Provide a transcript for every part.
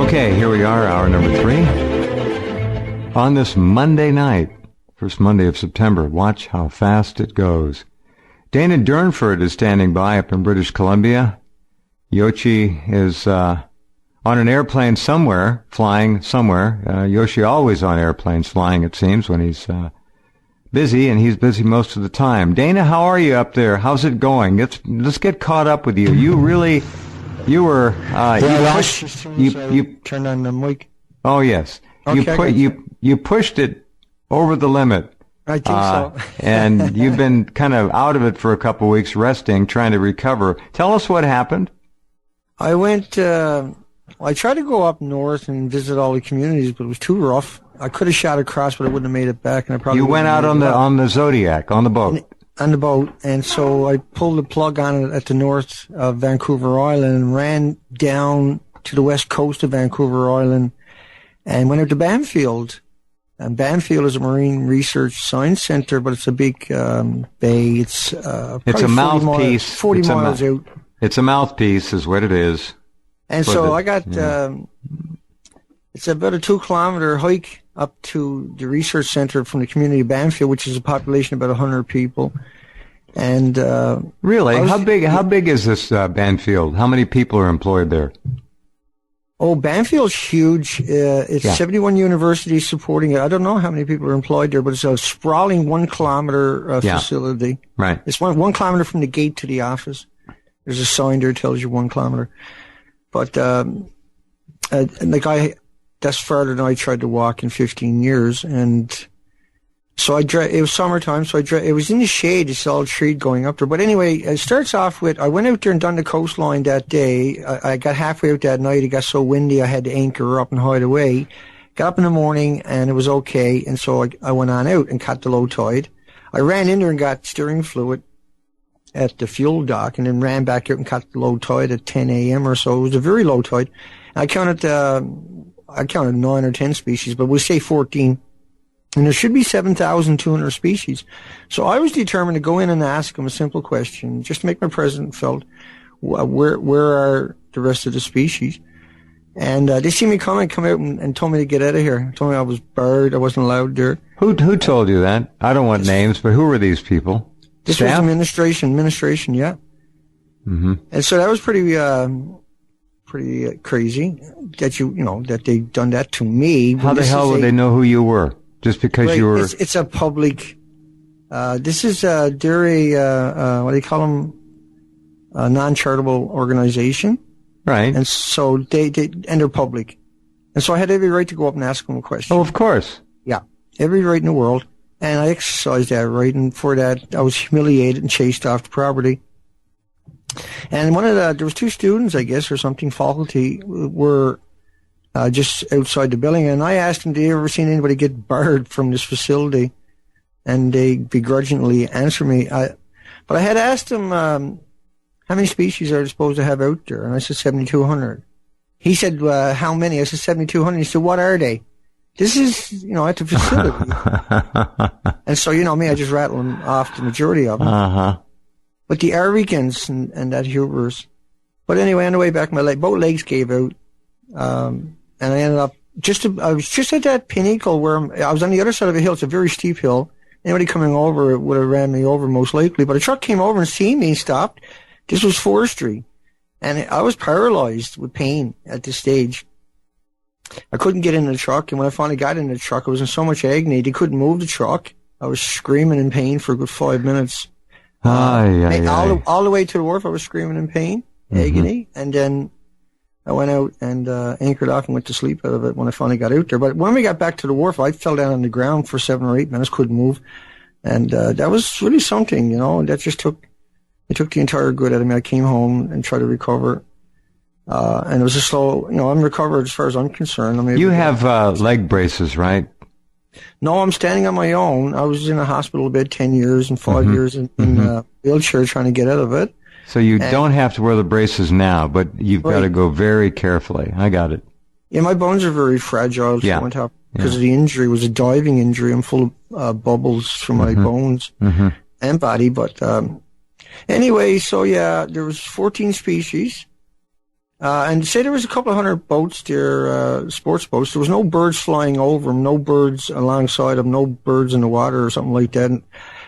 Okay, here we are, hour number 3. On this Monday night, first Monday of September, watch how fast it goes. Dana Durnford is standing by up in British Columbia. Yoshi is on an airplane somewhere, flying somewhere. Yoshi always on airplanes flying, it seems, when he's busy, and he's busy most of the time. Dana, how are you up there? How's it going? Let's get caught up with you. You were you turned on the mic. Oh yes, Okay, you pushed it over the limit. I think so. And you've been kind of out of it for a couple of weeks, resting, trying to recover. Tell us what happened. I went. I tried to go up north and visit all the communities, but it was too rough. I could have shot across, but I wouldn't have made it back, and I probably. You went out on the Zodiac on the boat. On the boat, and so I pulled the plug on it at the north of Vancouver Island and ran down to the west coast of Vancouver Island and went out to Banfield. And Banfield is a marine research science center, but it's a big bay. It's a mouthpiece. 40 miles out. It's a mouthpiece is what it is. And so I got, it's about a 2-kilometer hike up to the research center from the community of Banfield, which is a population of about 100 people. And really, how big is this Banfield? How many people are employed there? Oh, Banfield's huge. It's 71 universities supporting it. I don't know how many people are employed there, but it's a sprawling 1-kilometer facility. Right. It's one kilometer from the gate to the office. There's a sign there that tells you 1 kilometer. But that's farther than I tried to walk in 15 years. And so it was summertime, so it was in the shade. It's all tree going up there. But anyway, it starts off with, I went out there and done the coastline that day. I got halfway out that night. It got so windy, I had to anchor up and hide away. Got up in the morning, and it was okay. And so I went on out and caught the low tide. I ran in there and got steering fluid at the fuel dock, and then ran back out and caught the low tide at 10 a.m. or so. It was a very low tide. I counted 9 or 10 species, but we'll say 14. And there should be 7,200 species. So I was determined to go in and ask them a simple question, just to make my presence felt. Where are the rest of the species? And they see me come out and told me to get out of here. Told me I was barred, I wasn't allowed there. Who told you that? I don't want names, but who were these people? This Staff? was administration, yeah. Mm-hmm. And so that was pretty crazy that that they'd done that to me. How the hell would they know who you were? Just because you were... It's a public... this is they're a, what do you call them? A non-charitable organization. Right. And so and they're public. And so I had every right to go up and ask them a question. Oh, of course. Yeah. Every right in the world. And I exercised that right, and for that I was humiliated and chased off the property. And there was 2 students, I guess, or something, faculty, were just outside the building, and I asked them, "Do you ever seen anybody get barred from this facility?" And they begrudgingly answered me. But I had asked them, "How many species are they supposed to have out there?" And I said 7,200. He said, "How many?" I said 7,200. He said, "What are they?" This is, at the facility. And so, me, I just rattled them off the majority of them. Uh-huh. But the Arrogans and that hubris. But anyway, on the way back, both legs gave out. And I ended up I was just at that pinnacle where I was on the other side of a hill. It's a very steep hill. Anybody coming over would have ran me over most likely. But a truck came over and seen me and stopped. This was forestry. And I was paralyzed with pain at this stage. I couldn't get in the truck, and when I finally got in the truck, I was in so much agony, they couldn't move the truck. I was screaming in pain for a good 5 minutes. All the way to the wharf, I was screaming in pain, agony, and then I went out and anchored off and went to sleep out of it when I finally got out there. But when we got back to the wharf, I fell down on the ground for 7 or 8 minutes, couldn't move, and that was really something, and that just took the entire good out of me. I came home and tried to recover. And it was a slow, I'm recovered as far as I'm concerned. You have leg braces, right? No, I'm standing on my own. I was in a hospital bed 10 years and 5 years in a wheelchair trying to get out of it. So you don't have to wear the braces now, but you've got to go very carefully. I got it. Yeah, my bones are very fragile on top because of the injury. It was a diving injury. I'm full of bubbles from my bones and body. But anyway, so there was 14 species. And say there was a couple of hundred boats there, sports boats. There was no birds flying over them, no birds alongside them, no birds in the water or something like that. And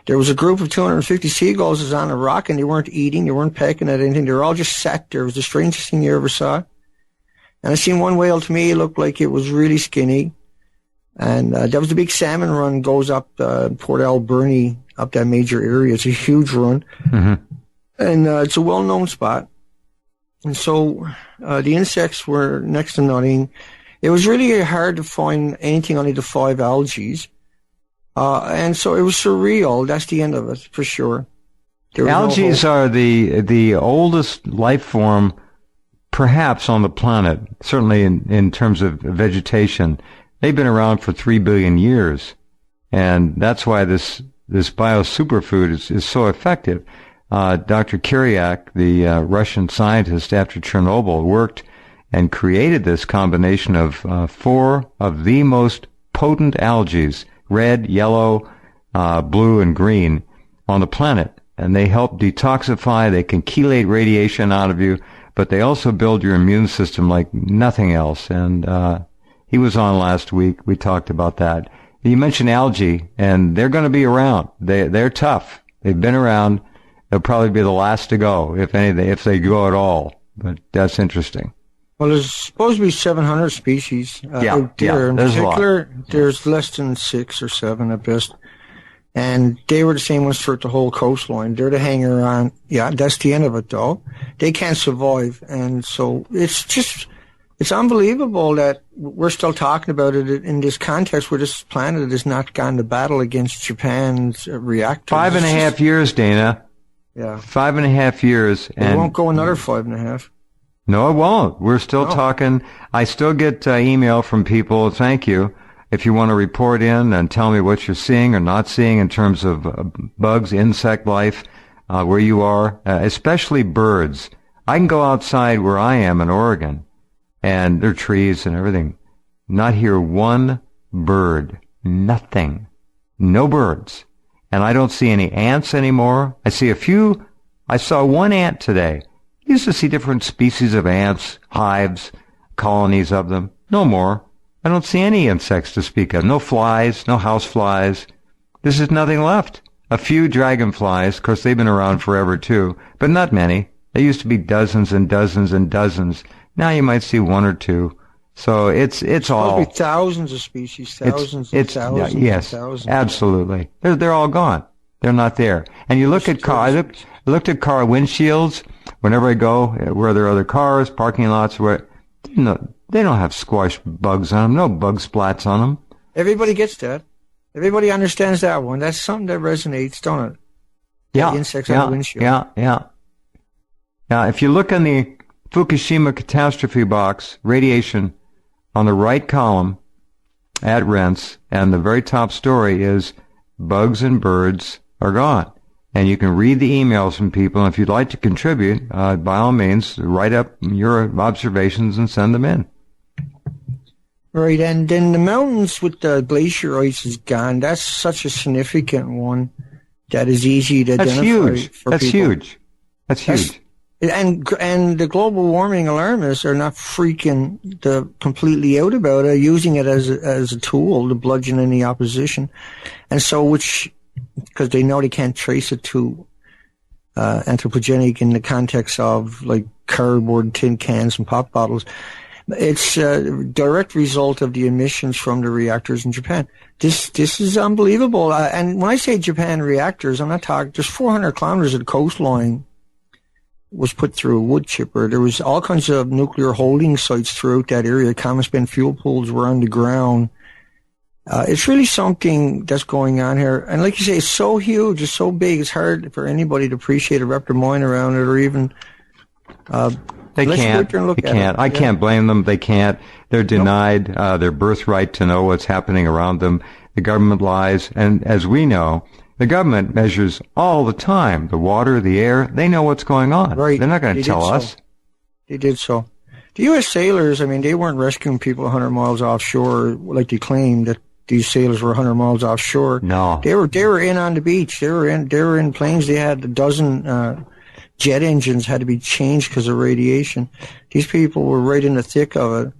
there was a group of 250 seagulls was on a rock, and they weren't eating, they weren't pecking at anything. They were all just sat there. It was the strangest thing you ever saw. And I seen one whale, to me, it looked like it was really skinny. And there was the big salmon run goes up Port Alberni, up that major area. It's a huge run. Mm-hmm. And it's a well-known spot. And so the insects were next to nothing. It was really hard to find anything on the 5 algae. And so it was surreal. That's the end of it, for sure. Algae are the oldest life form perhaps on the planet, certainly in terms of vegetation. They've been around for 3 billion years. And that's why this bio-superfood is so effective. Dr. Kiryak, the Russian scientist after Chernobyl, worked and created this combination of 4 of the most potent algae, red, yellow, blue, and green, on the planet. And they help detoxify, they can chelate radiation out of you, but they also build your immune system like nothing else. And he was on last week. We talked about that. You mentioned algae, and they're going to be around. They're tough. They've been around. They'll probably be the last to go, if anything, if they go at all. But that's interesting. Well, there's supposed to be 700 species out there. In there's particular, there's less than 6 or 7 at best. And they were the same ones throughout the whole coastline. They're the hanger on. Yeah, that's the end of it, though. They can't survive. And so it's unbelievable that we're still talking about it in this context where this planet has not gone to battle against Japan's reactors. 5.5 years, Dana. Yeah. 5.5 years. And it won't go another 5.5. No, it won't. We're still talking. I still get email from people. Thank you. If you want to report in and tell me what you're seeing or not seeing in terms of bugs, insect life, where you are, especially birds. I can go outside where I am in Oregon, and there are trees and everything. Not hear one bird. Nothing. No birds. And I don't see any ants anymore. I saw one ant today. I used to see different species of ants, hives, colonies of them. No more. I don't see any insects to speak of. No flies, no house flies. This is nothing left. A few dragonflies. Of course, they've been around forever too, but not many. There used to be dozens and dozens and dozens. Now you might see 1 or 2. So it's all. Probably thousands of species, thousands and thousands. Yes, and thousands. Absolutely. They're all gone. They're not there. And you look at car. I looked at car windshields whenever I go where there are other cars, parking lots where they don't have squash bugs on them. No bug splats on them. Everybody gets that. Everybody understands that one. That's something that resonates, don't it? Yeah. The insects on the windshield. Yeah. Now, if you look in the Fukushima catastrophe box, radiation, on the right column at Rense, and the very top story is bugs and birds are gone. And you can read the emails from people. And if you'd like to contribute, by all means, write up your observations and send them in. Right, and then the mountains with the glacier ice is gone. That's such a significant one that is easy to identify for people. That's huge. And the global warming alarmists are not freaking completely out about it, using it as a tool to bludgeon any opposition. And so, because they know they can't trace it to anthropogenic in the context of like cardboard, tin cans, and pop bottles. It's a direct result of the emissions from the reactors in Japan. This is unbelievable. And when I say Japan reactors, I'm not talking, there's 400 kilometers of the coastline was put through a wood chipper. There was all kinds of nuclear holding sites throughout that area. Common spent fuel pools were on the ground. It's really something that's going on here. And like you say, it's so huge, it's so big, it's hard for anybody to appreciate or wrap their mind around it or even... They can't. I can't blame them. They can't. They're denied their birthright to know what's happening around them. The government lies. And as we know, the government measures all the time. The water, the air, they know what's going on. Right. They're not going to tell us. They did so. The U.S. sailors, I mean, they weren't rescuing people 100 miles offshore like they claimed that these sailors were 100 miles offshore. No. They were in on the beach. They were in planes. They had a dozen jet engines had to be changed because of radiation. These people were right in the thick of it.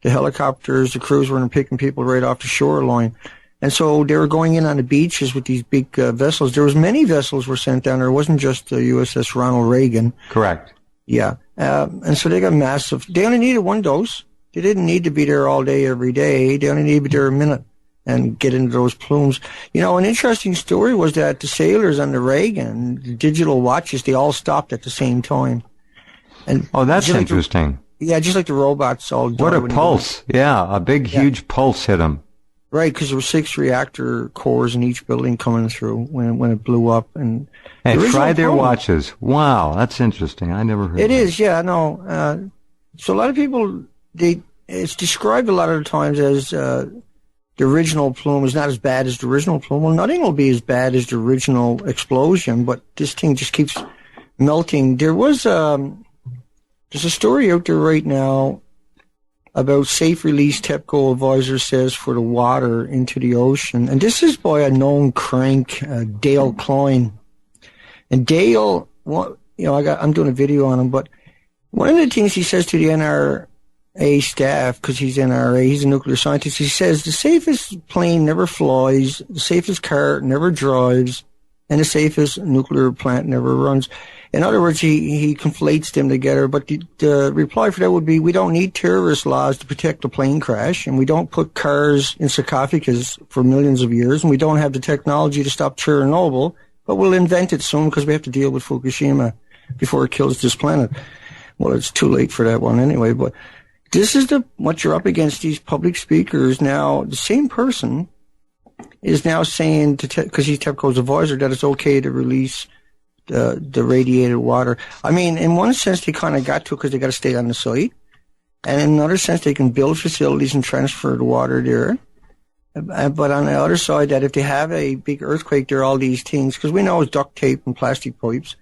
The helicopters, the crews were picking people right off the shoreline. And so they were going in on the beaches with these big vessels. There was many vessels were sent down there. It wasn't just the USS Ronald Reagan. Correct. Yeah. And so they got massive. They only needed one dose. They didn't need to be there all day, every day. They only needed to be there a minute and get into those plumes. You know, an interesting story was that the sailors on the Reagan, the digital watches, they all stopped at the same time. And that's interesting. Just like the robots all died. What a pulse. Yeah, a big, huge pulse hit them. Right, because there were 6 reactor cores in each building coming through when it blew up. And fried their watches. Wow, that's interesting. I never heard it. It is, yeah, no. So a lot of people, it's described a lot of the times as the original plume is not as bad as the original plume. Well, nothing will be as bad as the original explosion, but this thing just keeps melting. There's a story out there right now about safe release TEPCO advisor says for the water into the ocean. And this is by a known crank, Dale Klein. And Dale, I'm doing a video on him, but one of the things he says to the NRA staff, because he's NRA, he's a nuclear scientist, he says the safest plane never flies, the safest car never drives, and the safest nuclear plant never runs. In other words, he conflates them together, but the reply for that would be, we don't need terrorist laws to protect the plane crash, and we don't put cars in sarcophagus for millions of years, and we don't have the technology to stop Chernobyl, but we'll invent it soon because we have to deal with Fukushima before it kills this planet. Well, it's too late for that one anyway, but this is what you're up against, these public speakers. Now, the same person is now saying, because he's TEPCO's advisor, that it's okay to release the radiated water. I mean, in one sense, they kind of got to it because they got to stay on the site. And in another sense, they can build facilities and transfer the water there. But on the other side, that if they have a big earthquake, there are all these things, because we know it's duct tape and plastic pipes.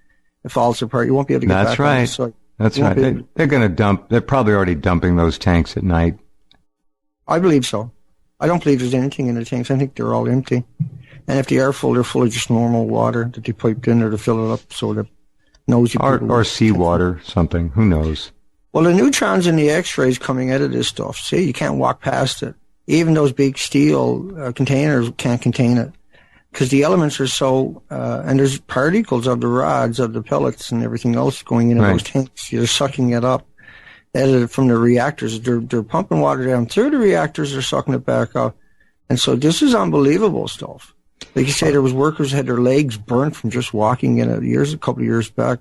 It falls apart. You won't be able to get back on the site. That's right. They're going to dump. They're probably already dumping those tanks at night. I believe so. I don't believe there's anything in the tanks. I think they're all empty. And if they are full, they're full of just normal water that they piped in there to fill it up so that nosy people... Or seawater, something. Who knows? Well, the neutrons and the X-rays coming out of this stuff, see, you can't walk past it. Even those big steel containers can't contain it. Because the elements are so... and there's particles of the rods, of the pellets and everything else going into those tanks. You're sucking it up. From the reactors. They're pumping water down through the reactors. They're sucking it back up. And so this is unbelievable stuff. Like you say, there was workers who had their legs burnt from just walking in it a couple of years back.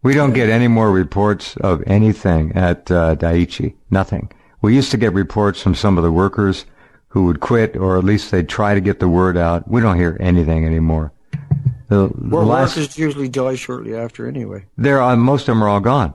We don't get any more reports of anything at Daiichi. Nothing. We used to get reports from some of the workers who would quit, or at least they'd try to get the word out. We don't hear anything anymore. Workers usually die shortly after anyway. Most of them are all gone.